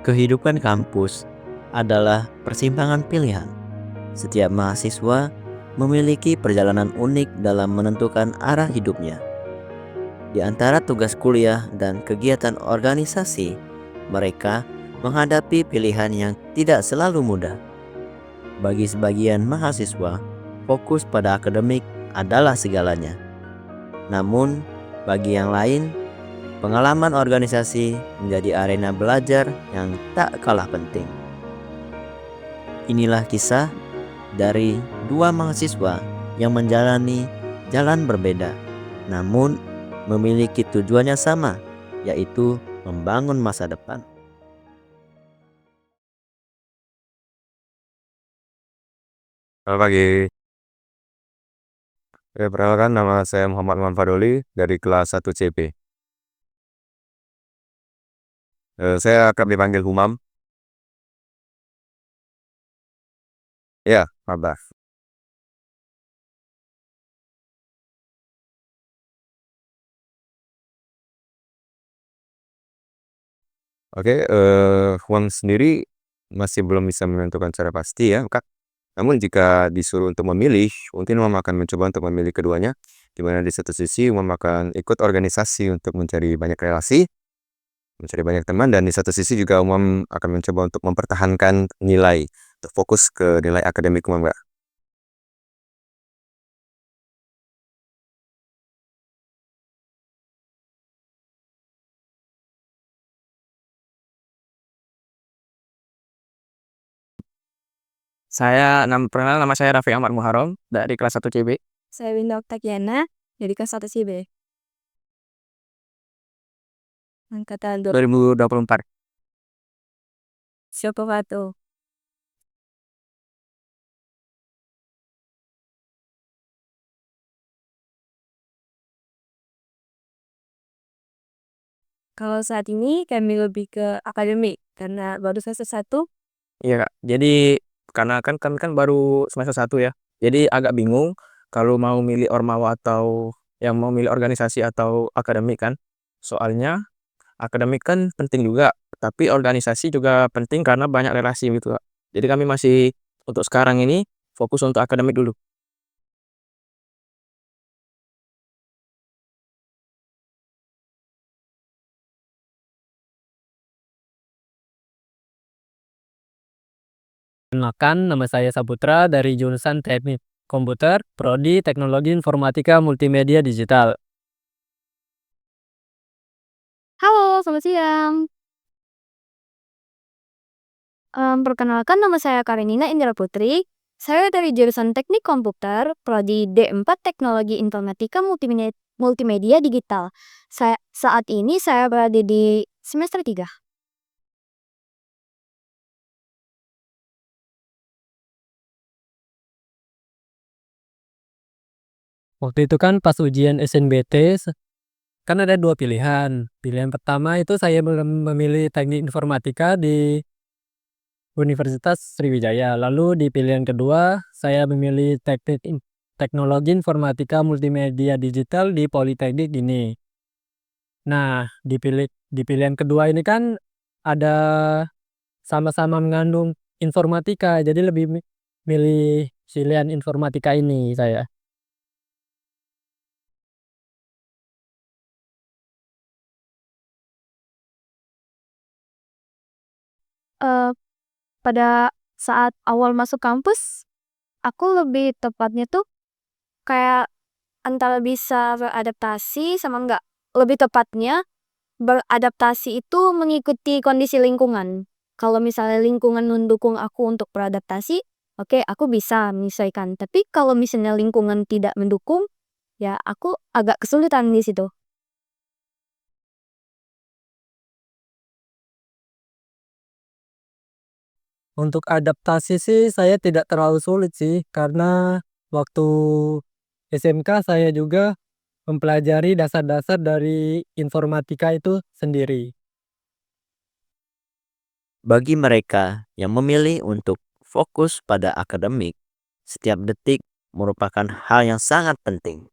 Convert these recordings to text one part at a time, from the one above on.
Kehidupan kampus adalah persimpangan pilihan. Setiap mahasiswa memiliki perjalanan unik dalam menentukan arah hidupnya. Di antara tugas kuliah dan kegiatan organisasi, mereka menghadapi pilihan yang tidak selalu mudah. Bagi sebagian mahasiswa, fokus pada akademik adalah segalanya. Namun, bagi yang lain, pengalaman organisasi menjadi arena belajar yang tak kalah penting. Inilah kisah dari dua mahasiswa yang menjalani jalan berbeda, namun memiliki tujuan yang sama, yaitu membangun masa depan. Selamat pagi. Perkenalkan nama saya Muhammad Fadoli dari kelas 1 CP. Saya akan dipanggil Humam. Ya, Abah. Oke, Humam sendiri masih belum bisa menentukan secara pasti ya, Kak. Namun jika disuruh untuk memilih, mungkin Humam akan mencoba untuk memilih keduanya, di mana di satu sisi Humam akan ikut organisasi untuk mencari banyak relasi, mencari banyak teman, dan di satu sisi juga Humam akan mencoba untuk mempertahankan nilai, untuk fokus ke nilai akademik Humam, Kak. Perkenalkan nama saya Raffi Ahmad Muharom dari kelas 1 CB. Saya Winda Oktaviana dari kelas 1 CB. Angkatan 2024. Siapa Fatu? Kalau saat ini kami lebih ke akademik karena baru semester 1. Iya, Kak. Jadi karena kan kami kan baru semester 1 ya. Jadi agak bingung kalau mau milih Ormawa atau yang mau milih organisasi atau akademik kan. Soalnya akademik kan penting juga, tapi organisasi juga penting karena banyak relasi gitu, Kak. Jadi kami masih untuk sekarang ini fokus untuk akademik dulu. Perkenalkan, nama saya Saputra dari jurusan Teknik Komputer, Prodi Teknologi Informatika Multimedia Digital. Halo, selamat siang. Perkenalkan nama saya Karenina Indra Putri. Saya dari jurusan Teknik Komputer, Prodi D4 Teknologi Informatika Multimedia Digital. Saat ini saya berada di semester 3. Waktu itu kan pas ujian SNBT, kan ada dua pilihan. Pilihan pertama itu saya memilih Teknik Informatika di Universitas Sriwijaya. Lalu di pilihan kedua, saya memilih Teknologi Informatika Multimedia Digital di Politeknik ini. Nah, di pilihan kedua ini kan ada sama-sama mengandung informatika, jadi lebih milih pilihan informatika ini saya. Eh, Pada saat awal masuk kampus, aku lebih tepatnya tuh kayak antara bisa beradaptasi sama enggak. Lebih tepatnya beradaptasi itu mengikuti kondisi lingkungan. Kalau misalnya lingkungan mendukung aku untuk beradaptasi, oke, aku bisa menyesuaikan. Tapi kalau misalnya lingkungan tidak mendukung, ya aku agak kesulitan di situ. Untuk adaptasi sih saya tidak terlalu sulit sih, karena waktu SMK saya juga mempelajari dasar-dasar dari informatika itu sendiri. Bagi mereka yang memilih untuk fokus pada akademik, setiap detik merupakan hal yang sangat penting.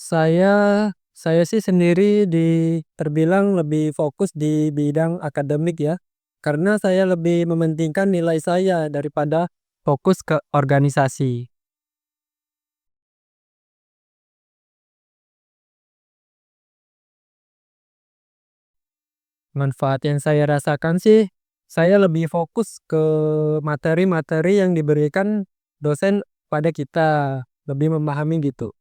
Saya sih sendiri terbilang lebih fokus di bidang akademik ya, karena saya lebih mementingkan nilai saya daripada fokus ke organisasi. Manfaat yang saya rasakan sih, saya lebih fokus ke materi-materi yang diberikan dosen pada kita, lebih memahami gitu.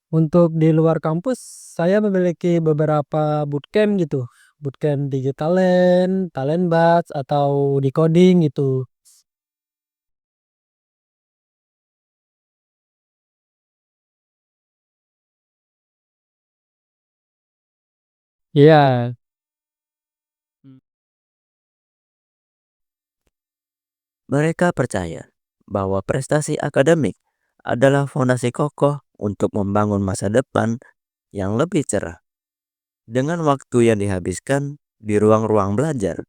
Untuk di luar kampus, saya memiliki beberapa bootcamp gitu, bootcamp di Talent, Talent Batch, atau di coding gitu. Iya. Mereka percaya bahwa prestasi akademik adalah fondasi kokoh untuk membangun masa depan yang lebih cerah. Dengan waktu yang dihabiskan di ruang-ruang belajar,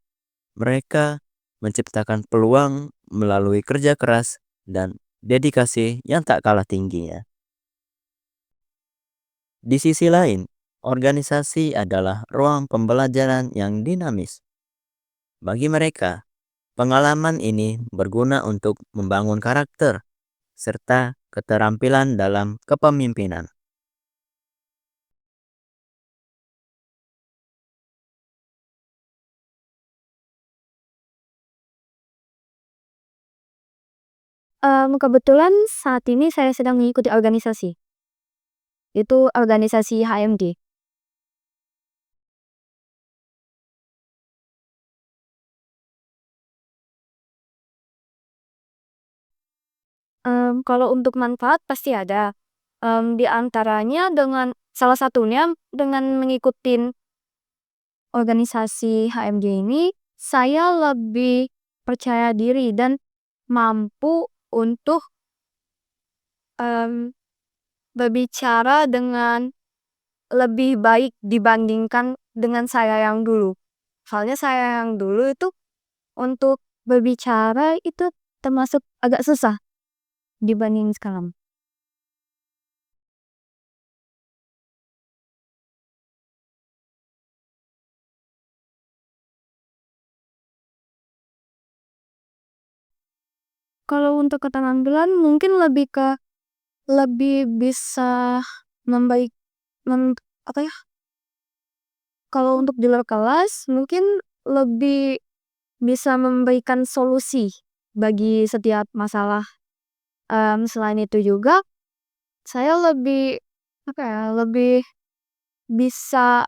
mereka menciptakan peluang melalui kerja keras dan dedikasi yang tak kalah tingginya. Di sisi lain, organisasi adalah ruang pembelajaran yang dinamis. Bagi mereka, pengalaman ini berguna untuk membangun karakter serta keterampilan dalam kepemimpinan. Kebetulan saat ini saya sedang mengikuti organisasi. Itu organisasi HMD. Kalau untuk manfaat pasti ada. Di antaranya salah satunya dengan mengikuti organisasi HMD ini, saya lebih percaya diri dan mampu untuk berbicara dengan lebih baik dibandingkan dengan saya yang dulu. Soalnya saya yang dulu itu untuk berbicara itu termasuk agak susah dibanding sekarang. Kalau untuk keterampilan mungkin lebih bisa membaik mem apa ya, kalau untuk di luar kelas mungkin lebih bisa memberikan solusi bagi setiap masalah. Selain itu juga saya lebih, apa ya, lebih bisa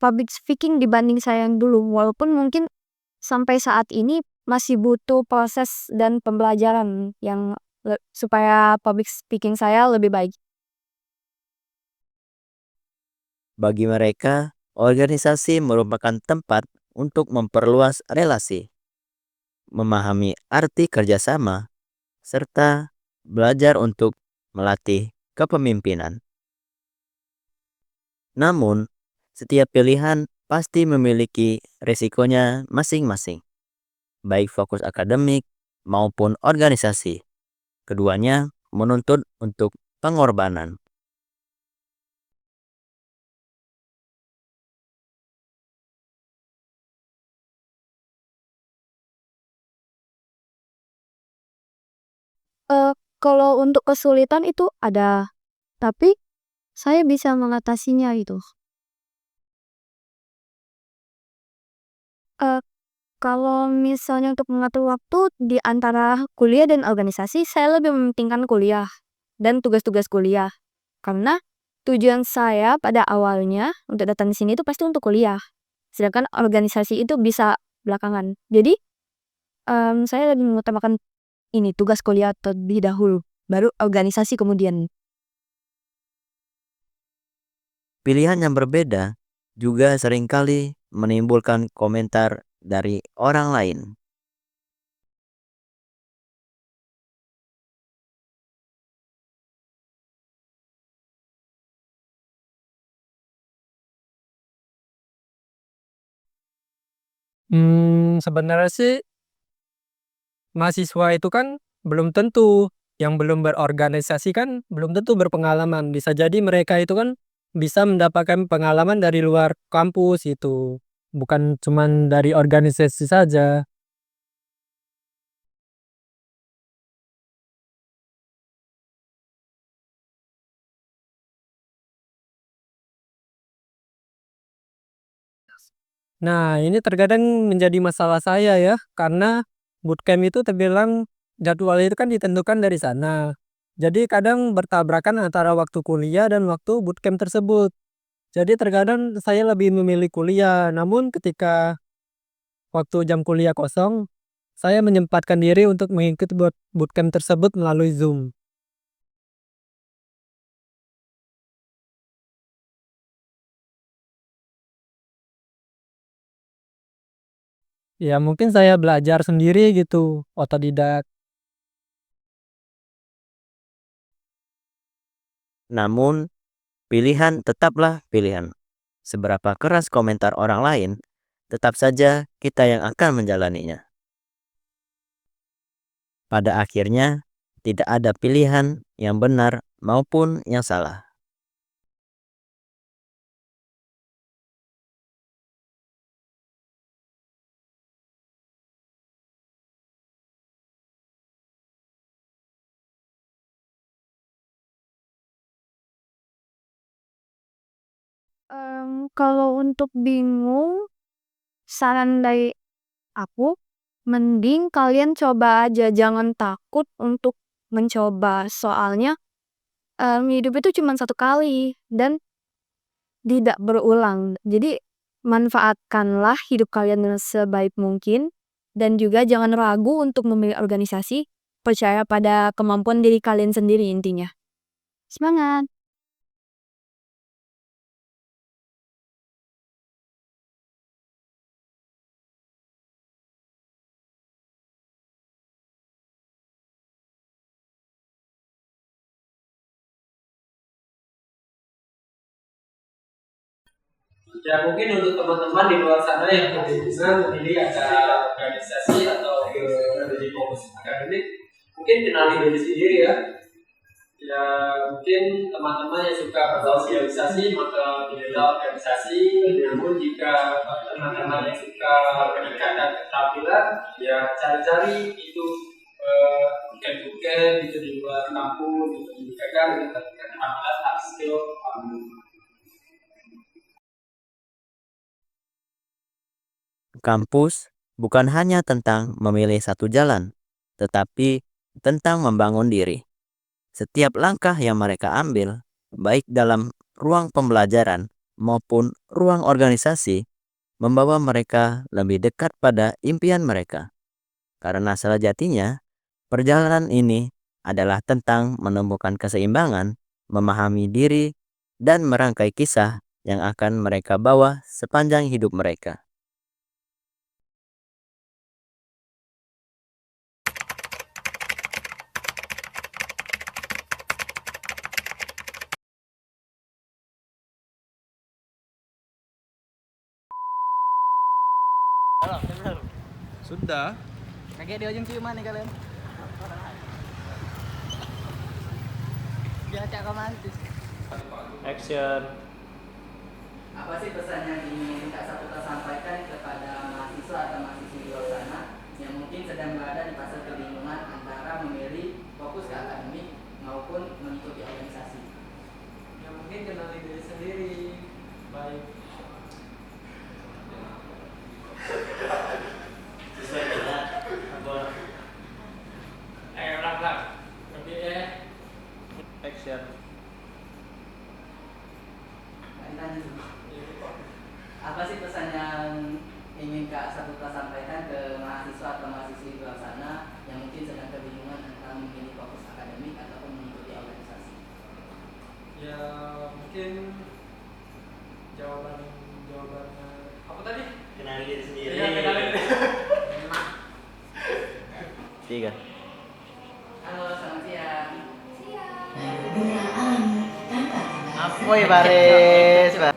public speaking dibanding saya yang dulu, walaupun mungkin sampai saat ini masih butuh proses dan pembelajaran yang supaya public speaking saya lebih baik. Bagi mereka, organisasi merupakan tempat untuk memperluas relasi, memahami arti kerjasama, serta belajar untuk melatih kepemimpinan. Namun, setiap pilihan pasti memiliki risikonya masing-masing, baik fokus akademik maupun organisasi. Keduanya menuntut untuk pengorbanan. Kalau untuk kesulitan itu ada, tapi saya bisa mengatasinya itu. Eee, kalau misalnya untuk mengatur waktu di antara kuliah dan organisasi, saya lebih mementingkan kuliah dan tugas-tugas kuliah. Karena tujuan saya pada awalnya untuk datang di sini itu pasti untuk kuliah, sedangkan organisasi itu bisa belakangan. Jadi, saya lebih mengutamakan ini, tugas kuliah terlebih dahulu, baru organisasi kemudian. Pilihan yang berbeda juga seringkali menimbulkan komentar dari orang lain. Sebenarnya sih mahasiswa itu kan belum tentu, yang belum berorganisasi kan belum tentu berpengalaman. Bisa jadi mereka itu kan bisa mendapatkan pengalaman dari luar kampus itu, bukan cuman dari organisasi saja. Nah, ini terkadang menjadi masalah saya ya, karena bootcamp itu terbilang jadwal itu kan ditentukan dari sana. Jadi kadang bertabrakan antara waktu kuliah dan waktu bootcamp tersebut. Jadi terkadang saya lebih memilih kuliah, namun ketika waktu jam kuliah kosong, saya menyempatkan diri untuk mengikuti bootcamp tersebut melalui Zoom. Ya mungkin saya belajar sendiri gitu, otodidak. Namun, pilihan tetaplah pilihan. Seberapa keras komentar orang lain, tetap saja kita yang akan menjalaninya. Pada akhirnya, tidak ada pilihan yang benar maupun yang salah. Kalau untuk bingung, saran dari aku, mending kalian coba aja, jangan takut untuk mencoba. Soalnya, hidup itu cuma satu kali dan tidak berulang. Jadi, manfaatkanlah hidup kalian dengan sebaik mungkin dan juga jangan ragu untuk memilih organisasi. Percaya pada kemampuan diri kalian sendiri intinya. Semangat! Ya mungkin untuk teman-teman di luar sana yang kebingungan memilih antara organisasi atau lebih fokus akademik, mungkin kenali diri sendiri ya. Ya mungkin teman-teman yang suka bersosialisasi maka pilihlah organisasi. Namun jika teman-teman yang suka peningkatan keterampilan, ya cari-cari itu bukan itu di luar kampus, itu meningkatkan keterampilan hard skill. Kampus bukan hanya tentang memilih satu jalan, tetapi tentang membangun diri. Setiap langkah yang mereka ambil, baik dalam ruang pembelajaran maupun ruang organisasi, membawa mereka lebih dekat pada impian mereka. Karena sejatinya, perjalanan ini adalah tentang menemukan keseimbangan, memahami diri, dan merangkai kisah yang akan mereka bawa sepanjang hidup mereka. Sudah. Kakek di ujung ciuman nih kalian. Dia cak romantis. Action. Apa sih pesan yang ingin Kak Saputra sampaikan kepada mahasiswa atau mahasiswi di luar sana yang mungkin sedang berada di fase kebingungan antara memilih fokus ke akademik maupun mengikuti organisasi? Ya mungkin kenali diri sendiri baik. Action. Apa sih pesan yang ingin Kak Saputra sampaikan ke mahasiswa atau mahasiswi di luar sana yang mungkin sedang kebingungan antara memilih fokus akademik ataupun mengikuti organisasi? Ya mungkin jawabannya apa tadi? Kenali diri sendiri. Iya, kenali diri. 3. Halo, selamat siang. Apoy baris.